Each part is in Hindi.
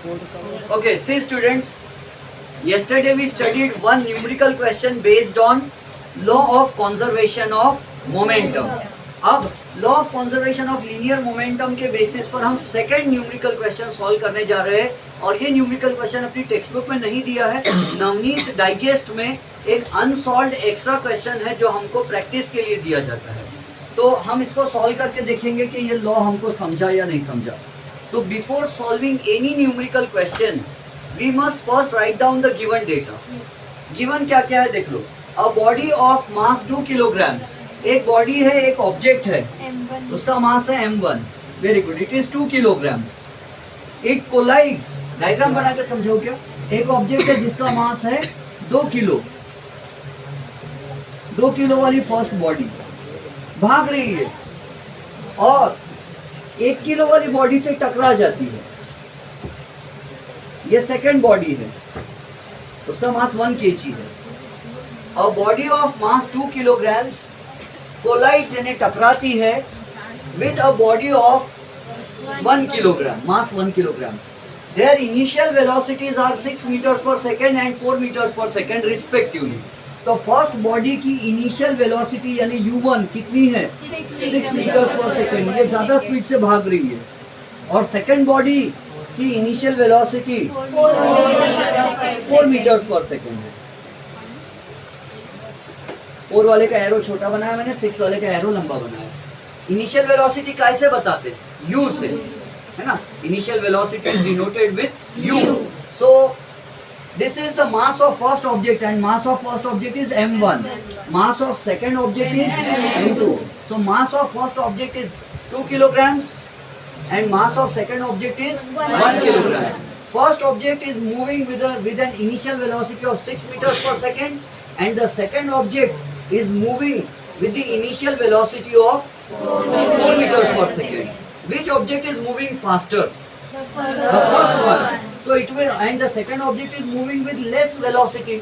Okay, see students, yesterday we studied one numerical question based on law of conservation of momentum. अब law of conservation of linear momentum के बेसिस पर हम सेकंड न्यूमेरिकल क्वेश्चन सॉल्व करने जा रहे हैं और ये न्यूमेरिकल क्वेश्चन अपनी टेक्स्ट बुक में नहीं दिया है, नवनीत डाइजेस्ट में एक अनसॉल्व्ड एक्स्ट्रा क्वेश्चन है जो हमको प्रैक्टिस के लिए दिया जाता है। तो हम इसको सॉल्व करके देखेंगे कि ये लॉ हमको समझा या नहीं समझा। तो before solving any numerical question we must first write down the given data. Given क्या क्या है देख लो। A body of mass 2 kilograms, एक बॉडी है, एक ऑब्जेक्ट है, उसका मास है m1। Very good, it is 2 kilograms. It collides, diagram बना के समझो क्या। एक ऑब्जेक्ट है जिसका मास है 2 किलो, 2 किलो वाली फर्स्ट बॉडी भाग रही है और 1 किलो वाली बॉडी से टकरा जाती है। ये सेकेंड बॉडी है, उसका मास 1 kg है। A body of mass 2 kilograms collides, यानी टकराती है with a body of 1 kilogram, mass 1 kilogram. Their initial velocities are 6 metres पर सेकेंड एंड 4 मीटर्स पर सेकेंड रिस्पेक्टिवली। तो फर्स्ट बॉडी की इनिशियल वेलोसिटी यानी u1 कितनी है? 6 मीटर्स पर सेकेंड, ये ज्यादा स्पीड से भाग रही है। और सेकेंड बॉडी की इनिशियल वेलोसिटी 4 मीटर्स पर सेकेंड है। 4 वाले का एरो छोटा बनाया मैंने, 6 वाले का एरो लंबा बनाया। इनिशियल वेलोसिटी कैसे बताते? u से, है ना। Initial velocity is denoted with u। So this is the mass of first object and mass of first object is m1, mass of second object is m2। So mass of first object is 2 kilograms and mass of second object is 1 kilogram. First object is moving with an initial velocity of 6 meters per second and the second object is moving with the initial velocity of 4 meters per second. Which object is moving faster? The first one. So it will, and the second object is moving with less velocity.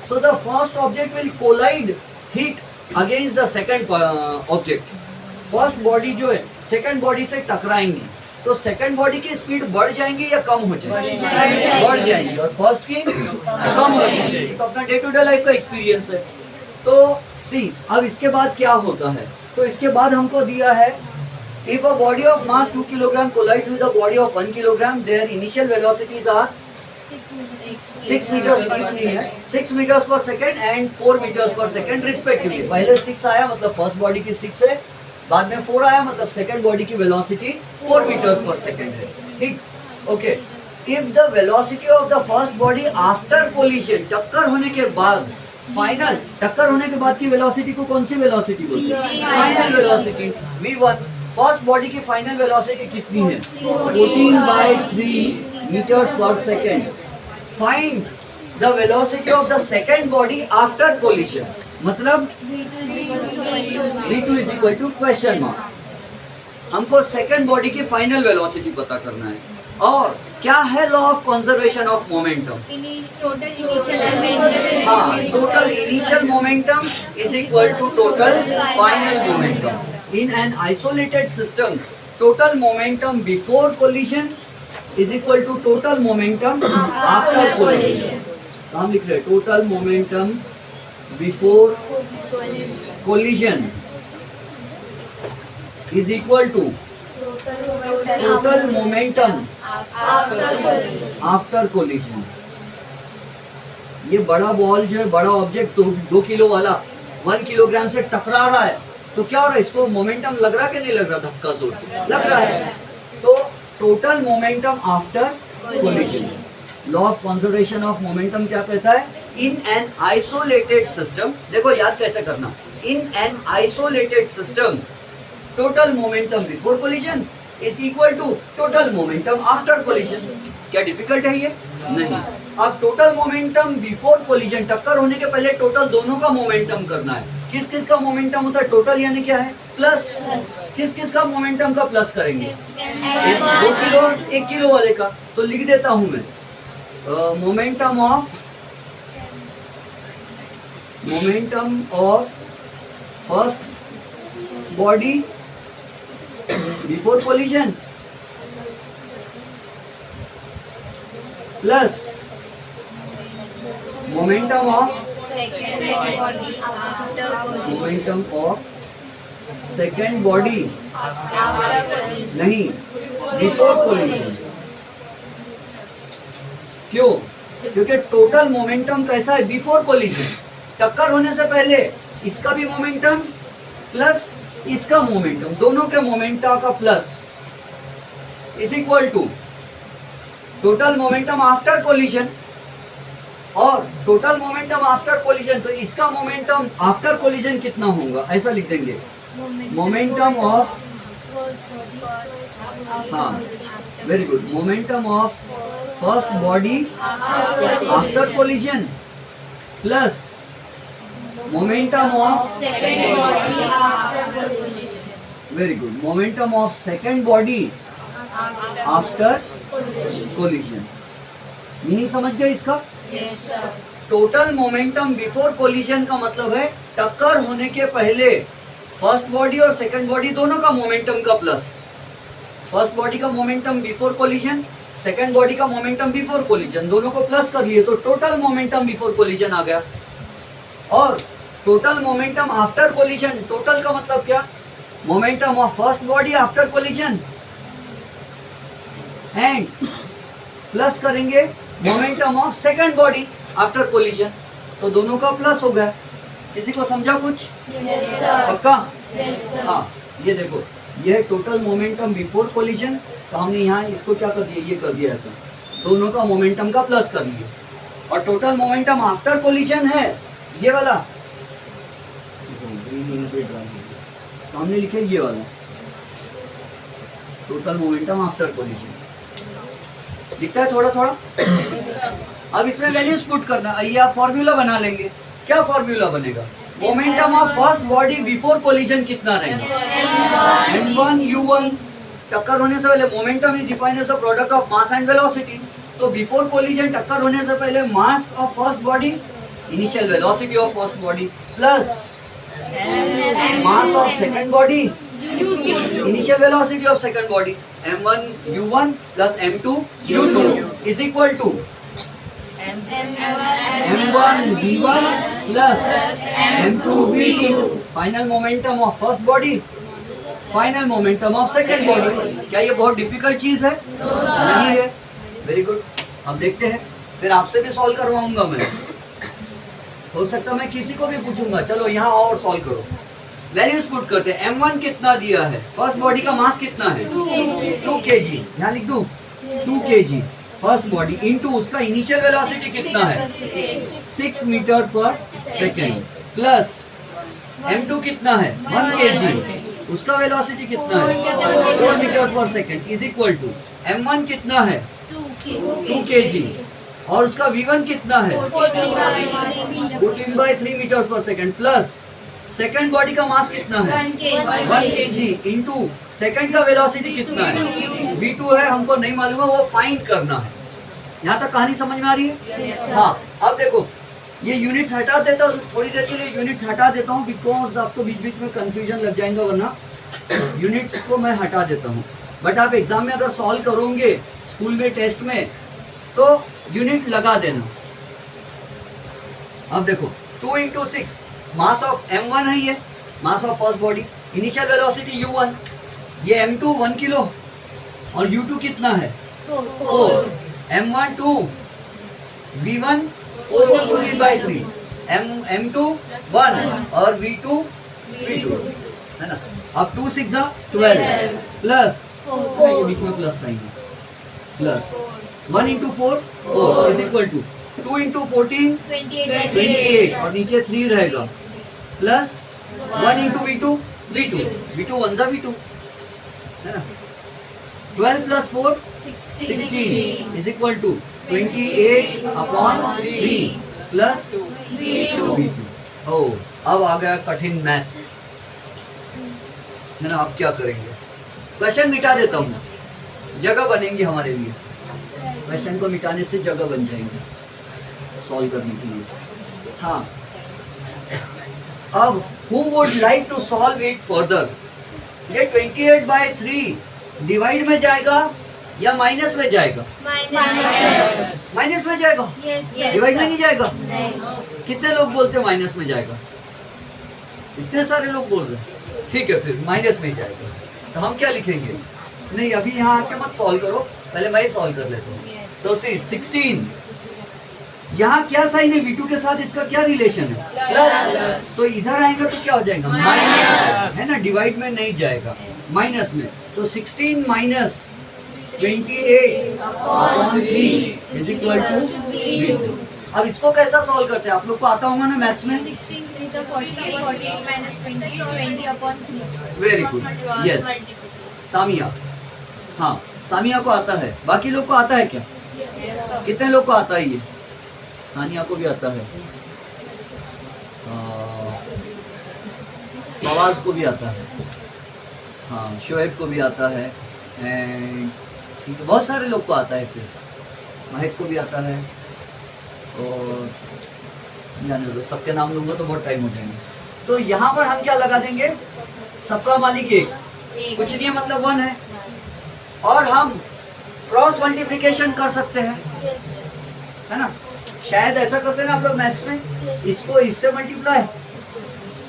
So the first object will collide, hit against the second object. First body जो है सेकंड बॉडी से टकराएंगी तो सेकंड बॉडी की स्पीड बढ़ जाएंगी या कम हो जाएंगी? बढ़ जाएंगी। और फर्स्ट की कम हो जाएंगी। तो अपना डे टू डे लाइफ का एक्सपीरियंस है। तो सी, अब इसके बाद क्या होता है? तो इसके बाद हमको दिया है if a body of mass 2 kilogram collides with a body of 1 kilogram their initial velocities are 6 metres पर सेकेंड एंड 4 मीटर्स पर सेकेंड रिस्पेक्टिवली। पहले 6 आया मतलब फर्स्ट बॉडी की 6 है, बाद में 4 आया मतलब सेकंड बॉडी की वेलोसिटी 4 मीटर्स पर सेकंड है। ठीक, okay. If the velocity of the first body after collision, टक्कर होने के बाद, फाइनल टक्कर होने के बाद की वेलोसिटी को कौन सी वेलोसिटी बोलते हैं? Final velocity v1। First body की फाइनल वेलोसिटी कितनी है? 14/3 मीटर्स पर second. Find the velocity of the second body after collision, मतलब v2 is equal to question mark. हमको सेकंड बॉडी की फाइनल वेलोसिटी पता करना है। और क्या है law of conservation of momentum? हाँ, total initial momentum is equal to total final momentum. In an isolated system total momentum before collision is equal to total momentum after collision. तो हम लिख रहे हैं total momentum before collision is equal to total momentum after collision। ये बड़ा बॉल जो है, बड़ा ऑब्जेक्ट 2 किलो वाला 1 किलोग्राम से टकरा रहा है तो क्या हो रहा है? इसको मोमेंटम लग रहा कि नहीं लग रहा? धक्का जोर के लग रहा है। तो total momentum after collision. Law of conservation of momentum क्या कहता है? इन एन आइसोलेटेड सिस्टम, देखो याद कैसे करना, in an isolated system total momentum before collision is equal to total momentum after collision. क्या डिफिकल्ट है ये? नहीं। अब टोटल मोमेंटम बिफोर कोलिजन, टक्कर होने के पहले टोटल दोनों का मोमेंटम करना है। किस किस का मोमेंटम होता है? टोटल यानी क्या है? प्लस। किस किस का मोमेंटम का प्लस करेंगे? 2 किलो और 1 किलो वाले का। तो लिख देता हूं मैं momentum of first body before collision plus momentum of second body नहीं, बिफोर कोलिजन। क्यों? क्योंकि टोटल मोमेंटम कैसा है? बिफोर कोलिजन, टक्कर होने से पहले इसका भी मोमेंटम प्लस इसका मोमेंटम, दोनों के मोमेंटा का plus is equal to total momentum after collision. और टोटल मोमेंटम आफ्टर कोलिजन, तो इसका मोमेंटम आफ्टर कोलिजन कितना होगा? ऐसा लिख देंगे, मोमेंटम ऑफ, हाँ very good, momentum of first body after collision plus momentum of, very good, momentum of second body after collision. Meaning समझ गए इसका? टोटल मोमेंटम बिफोर कोलिजन का मतलब है टक्कर होने के पहले फर्स्ट बॉडी और सेकंड बॉडी दोनों का मोमेंटम का प्लस। फर्स्ट बॉडी का momentum before collision, second body का मोमेंटम बिफोर कोलिजन, दोनों को प्लस कर लिए तो टोटल मोमेंटम बिफोर कोलिजन आ गया। और total momentum after collision, total का मतलब क्या? Momentum of first body after collision and plus करेंगे momentum of second body after collision, तो दोनों का प्लस हो गया। किसी को समझा कुछ? पक्का? हाँ, ये देखो, ये टोटल मोमेंटम बिफोर कोलिजन, तो हमने यहाँ इसको क्या कर दिया? ये कर दिया ऐसा, दोनों का मोमेंटम का प्लस कर लिए। और टोटल मोमेंटम आफ्टर कोलिजन है ये वाला, तो हमने लिखे ये वाला टोटल मोमेंटम आफ्टर कोलिजन। दिखता है थोड़ा थोड़ा? अब इसमें वैल्यूज पुट करना, आइए आप फॉर्मूला बना लेंगे। क्या फॉर्मूला बनेगा? Momentum of first body before collision कितना रहेगा? m1 u1। टक्कर होने से पहले momentum is defined as the product of mass and velocity, तो बिफोर कोलिजन टक्कर होने से पहले mass of first body, initial velocity of first body, plus mass of second body, initial velocity of second body, m1 u1 plus m2 u2 is equal to m1 v1 plus m2 v2, final momentum of first body, final momentum of second body. क्या ये बहुत डिफिकल्ट चीज है? नहीं है। Very good. अब देखते हैं, फिर आपसे भी सॉल्व करवाऊंगा मैं, हो सकता मैं किसी को भी पूछूंगा। चलो यहाँ और सॉल्व करो। वैल्यूज पुट करते हैं। m1 कितना दिया है? फर्स्ट बॉडी का मास कितना है? 2 kg। यहाँ लिख दूं 2 kg फर्स्ट बॉडी इनटू उसका इनिशियल वेलोसिटी कितना है? 6 मीटर पर सेकेंड, प्लस m2 कितना है? 1 kg, उसका वेलोसिटी कितना है? 4 मीटर पर second, is equal to m1 कितना है? 2 kg, और उसका v1 कितना है? 14/3 मीटर पर सेकेंड, प्लस सेकंड बॉडी का मास कितना है? 1 kg इंटू सेकंड का वेलोसिटी कितना है? v2 है, हमको नहीं मालूम है, वो फाइंड करना है। यहाँ तक कहानी समझ में आ रही है? हाँ। अब देखो, ये यूनिट्स हटा देता हूँ, थोड़ी देर के लिए यूनिट्स हटा देता हूँ, बिकॉज आपको बीच बीच में कंफ्यूजन लग जाएगा, वरना यूनिट्स को मैं हटा देता हूँ। बट आप एग्जाम में अगर सॉल्व करोगे, स्कूल में, टेस्ट में, तो यूनिट लगा देना। अब देखो 2 × 6, मास ऑफ m1 है, ये मास of first body, initial velocity u1, ये m2 1 किलो, और u2 कितना है? 4, m1 2, v1 14/3, m2 1 और v2 है ना। अब 2 6 12 प्लस, ये बीच में प्लस साइन है, प्लस 1 × 4 4 इज इक्वल टू 2 × 14 28, और नीचे 3 रहेगा, प्लस 1 × v2 v2 1 v2 है ना। 12 + 4 16 is equal to 28/3 plus v2। ओ, अब आ गया कठिन मैथ्स है ना। अब क्या करेंगे? क्वेश्चन मिटा देता हूँ, जगह बनेंगी हमारे लिए। क्वेश्चन को मिटाने से जगह बन जाएंगे सॉल्व करने के लिए। हाँ, अब who would like to solve it further? ये 28/3 डिवाइड में जाएगा या माइनस में जाएगा? माइनस में जाएगा, डिवाइड में नहीं जाएगा। कितने लोग बोलते हैं माइनस में जाएगा? इतने सारे लोग बोल रहे हैं। ठीक है, फिर माइनस में जाएगा। तो हम क्या लिखेंगे? नहीं, अभी यहाँ आके मत सॉल्व करो, पहले मैं ही सॉल्व कर लेता हूँ। तो 16 यहाँ क्या साइन है? V2 के साथ इसका क्या रिलेशन है? प्लस। तो इधर आएगा तो क्या हो जाएगा? माइनस, है ना, डिवाइड में नहीं जाएगा, माइनस में। तो 16 minus 28 upon 3 is equal to V2। अब इसको कैसा सॉल्व करते हैं? आप लोग को आता होगा ना मैथ्स में? 16 वेरी गुड, यस। सामिया, हाँ सामिया को आता है, बाकी लोग को आता है क्या? कितने लोग को आता है ये? सानिया को भी आता है, फवाज को भी आता है, हाँ शोएब को भी आता है, एंड ठीक है बहुत सारे लोग को आता है। फिर महक को भी आता है, और जाने दो, सबके नाम लूंगा तो बहुत टाइम हो जाएंगे। तो यहाँ पर हम क्या लगा देंगे? सबका मालिक एक, कुछ नहीं है मतलब 1 है। और हम क्रॉस मल्टीप्लिकेशन कर सकते हैं, है ना? शायद ऐसा करते हैं ना आप लोग मैथ्स में, इसको इससे मल्टीप्लाई,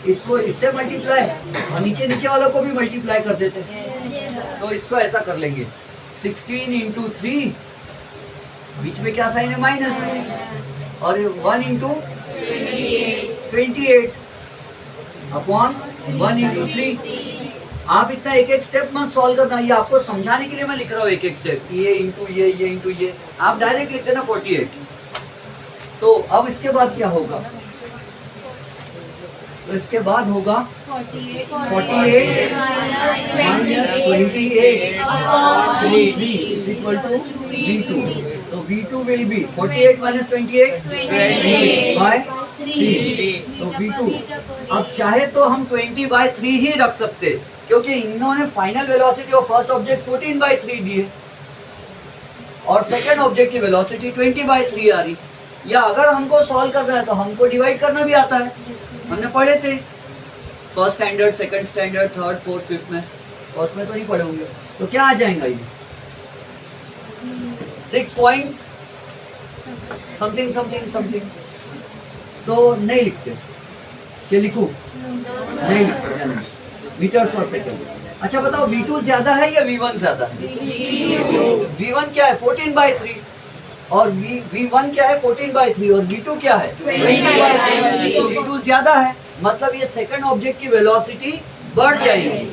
इसको इससे मल्टीप्लाई, और नीचे नीचे वालों को भी मल्टीप्लाई कर देते हैं। तो इसको ऐसा कर लेंगे, 16 इंटू 3, बीच में क्या साइन है? माइनस, और 1 इंटू 28 अपॉन 1 इंटू 3। आप इतना एक एक स्टेप मत सॉल्व करना, ये आपको समझाने के लिए मैं लिख रहा हूँ एक एक स्टेप, ये इंटू ये इंटू ये। आप डायरेक्ट लिख देना 48। तो अब इसके बाद क्या होगा? तो इसके बाद होगा 48 minus 28 upon 3 is equal to V2। तो V2 will be 48 minus 28 bye 3। तो V2, अब चाहे तो हम 20/3 ही रख सकते, क्योंकि इन्होंने final velocity of first object 14/3 दी है और सेकंड ऑब्जेक्ट की वेलोसिटी 20/3 आ रही। या अगर हमको सॉल्व करना है तो हमको डिवाइड करना भी आता है, हमने पढ़े थे first standard, second standard, third, fourth, fifth में। फर्स्ट में तो नहीं पढ़े होंगे। तो क्या आ जाएगा ये 6 पॉइंट समथिंग समथिंग समथिंग। तो नहीं लिखते, क्या लिखूं? नहीं लिखते, मीटर पर सेकंड। अच्छा बताओ, V2 ज्यादा है या V1 ज्यादा है? V1 क्या है? 14/3। और V1 क्या है? 14/3। और V2 क्या है? 20/3। तो V2 ज्यादा है, मतलब ये सेकंड ऑब्जेक्ट की वेलोसिटी बढ़ जाएगी,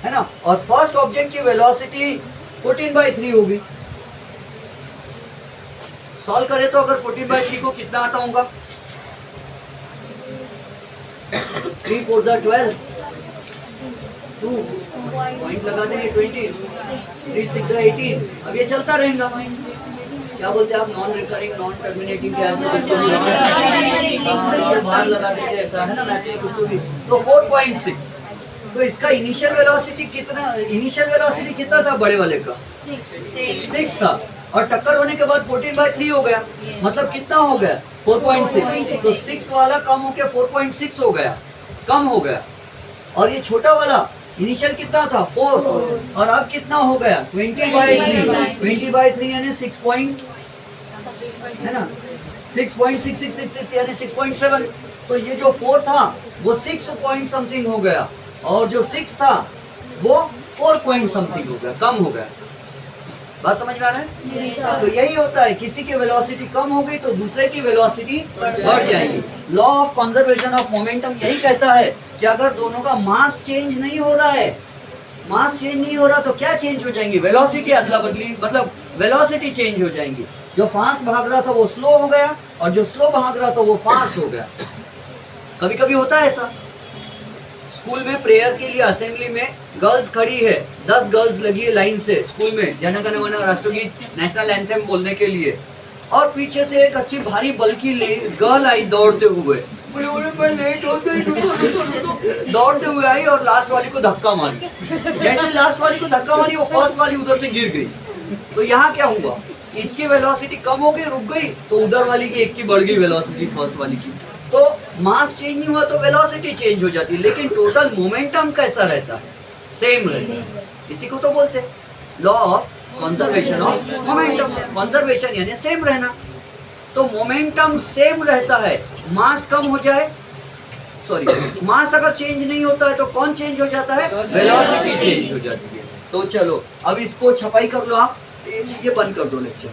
है ना? और फर्स्ट ऑब्जेक्ट की वेलोसिटी 14/3 होगी। सॉल्व करें तो अगर 14/3 को कितना आता होगा? 3 4 12, 2 पॉइंट लगा देंगे 20, 3 6 18। अब ये चलता रहेगा। क्या बोलते हैं आप? नॉन रिकरिंग, नॉन टर्मिनेटिंग, क्या ऐसा कुछ तो भी बाहर लगा देते, ऐसा है ना मैथ्स में कुछ तो भी। तो 4.6। तो इसका इनिशियल वेलोसिटी कितना, इनिशियल वेलोसिटी कितना था बड़े वाले का? 6 था, और टक्कर होने के बाद 14/3 हो गया, मतलब कितना हो गया? 4.6। तो 6 वाला कम होकर 4.6 हो गया, कम हो गया। और ये छोटा वाला इनिशियल कितना था? 4, और अब कितना हो गया? 20/3। 20/3 यानी 6 पॉइंट, है ना, 6.6666 यानी 6.7। तो ये जो 4 था वो 6 पॉइंट समथिंग हो गया, और जो 6 था वो 4 पॉइंट समथिंग हो गया, कम हो गया। बात समझ में आ रहा है? तो यही होता है, किसी की वेलोसिटी कम हो गई तो दूसरे की वेलोसिटी बढ़ जाएगी। Law of conservation of momentum यही कहता है कि अगर दोनों का मास चेंज नहीं हो रहा है, मास चेंज नहीं हो रहा तो क्या चेंज हो जाएंगी? वेलोसिटी अदला बदली, मतलब वेलोसिटी चेंज हो जाएंगी। जो फास्ट भाग रहा था वो स्लो हो गया, और जो स्लो भाग रहा था वो फास्ट हो गया। कभी कभी होता है ऐसा, स्कूल में प्रेयर के लिए असेंबली में गर्ल्स खड़ी है, 10 गर्ल्स लगी है लाइन से स्कूल में जन गण मन राष्ट्रगीत नेशनल एंथम बोलने के लिए, और पीछे से एक अच्छी भारी बल्कि गर्ल आई दौड़ते हुए, मैं लेट हो गई, दौड़ते हुए आई और लास्ट वाली को धक्का मारी। जैसे लास्ट वाली को धक्का मारी वो फर्स्ट वाली उधर से गिर गई। तो यहाँ क्या हुआ? इसकी वेलोसिटी कम हो गई, रुक गई, तो उधर वाली की एक की बढ़ गई वेलोसिटी फर्स्ट वाली की। तो मास चेंज नहीं हुआ तो वेलोसिटी चेंज हो जाती है, लेकिन टोटल मोमेंटम कैसा रहता है? सेम रहता है। इसी को तो बोलते हैं law of conservation of momentum. Conservation यानी सेम रहना। तो मोमेंटम सेम रहता है, मास कम हो जाए, सॉरी मास अगर चेंज नहीं होता है तो कौन चेंज हो जाता है? वेलोसिटी चेंज हो जाती है। तो चलो अब इसको छपाई कर लो आप, ये चीजें बंद कर दो लेक्चर।